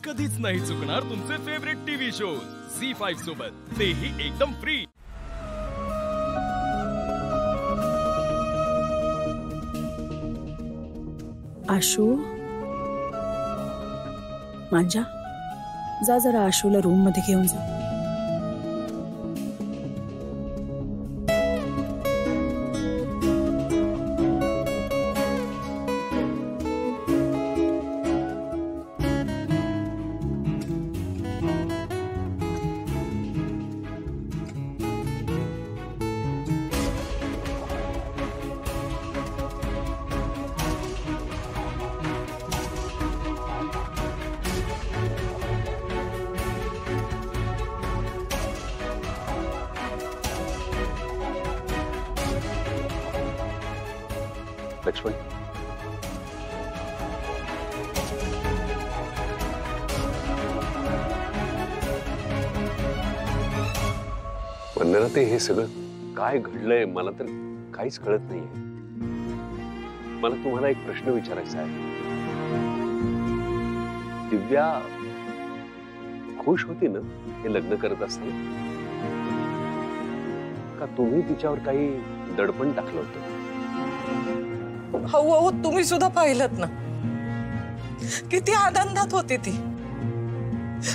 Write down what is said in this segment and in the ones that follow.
कधीच नाही चुकणार तुमचे फेवरेट टीव्ही शोज झी5 सोबत, तेही एकदम फ्री। आशू, मांजा, जा जरा आशूला रूम मध्ये घेऊन जा। लक्ष्मण, वंदना, ते हे सगळं काय घडलंय मला तर काहीच कळत नाहीये। मला तुम्हाला एक प्रश्न विचारायचा आहे। दिव्या खुश होती ना हे लग्न करत असताना? का तुम्ही तिच्यावर काही दडपण टाकलं होतं? हो, तुम्ही सुद्धा पाहिलत ना किती आनंदात होती ती,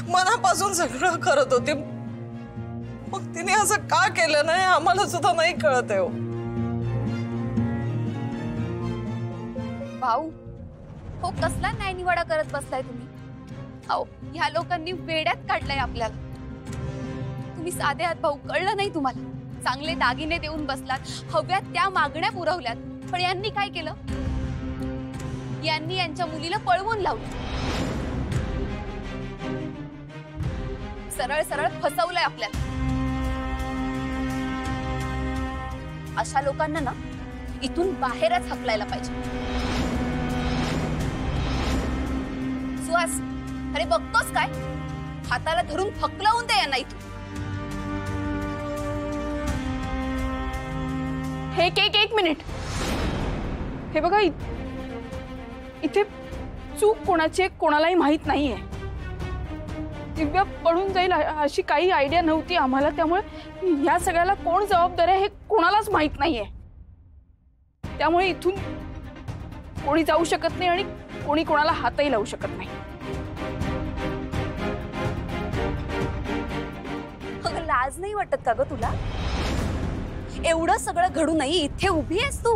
मनापासून सगळं करत होती। मग तिने असं का केलं नाही आम्हाला सुद्धा नाही कळत आहे। भाऊ हो, कसला न्यायनिवाडा करत बसलाय तुम्ही? अहो, ह्या लोकांनी वेड्यात काढलाय आपल्याला। तुम्ही साधे आहात भाऊ, कळलं नाही तुम्हाला? चांगले दागिने देऊन बसलात, हव्यात त्या मागण्या पुरवल्यात, पण यांनी काय केलं? यांनी यांच्या मुलीला पळवून लावलं, सरळ सरळ फसवलंय आपल्याला। अशा लोकांना ना इथून बाहेरच हकलायला पाहिजे। सुहास, अरे बघतोस काय? हाताला धरून हकलावून दे यांना इथून। एक मिनिट, हे बघा, इथे चूक कोणाची कोणालाही माहित नाहीये। दिव्या पळून जाईल अशी काही आयडिया नव्हती आम्हाला, त्यामुळे या सगळ्याला कोण जबाबदार आहे हे कोणालाच माहित नाहीये। त्यामुळे इथून कोणी जाऊ शकत नाही आणि कोणी कोणाला हातही लावू शकत नाही। लाज नाही वाटत का ग तुला? एवढं सगळं घडू नाही इथे उभी आहेस तू।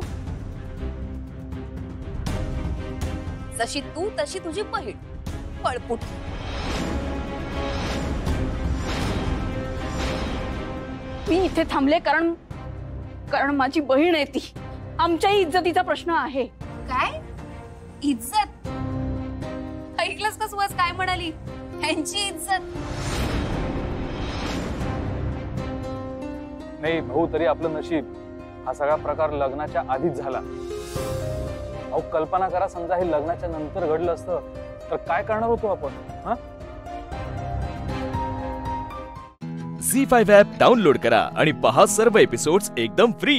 जशी तू तशी तुझी बहीण पळपुट। मी इथे थांबले कारण माझी बहीण आहे ती। आमच्याही इज्जतीचा प्रश्न आहे। काय इज्जत? ऐकलंस का सुहास काय म्हणाली? यांची इज्जत नाही भाऊ, तरी आपलं नशीब हा सगळा प्रकार लग्नाच्या आधीच झाला। अहो, कल्पना करा, समजा हे लग्नाच्या नंतर घडलं असतं तर काय करणार होतो आपण? झी5 ॲप डाउनलोड करा आणि पहा सर्व एपिसोड्स एकदम फ्री।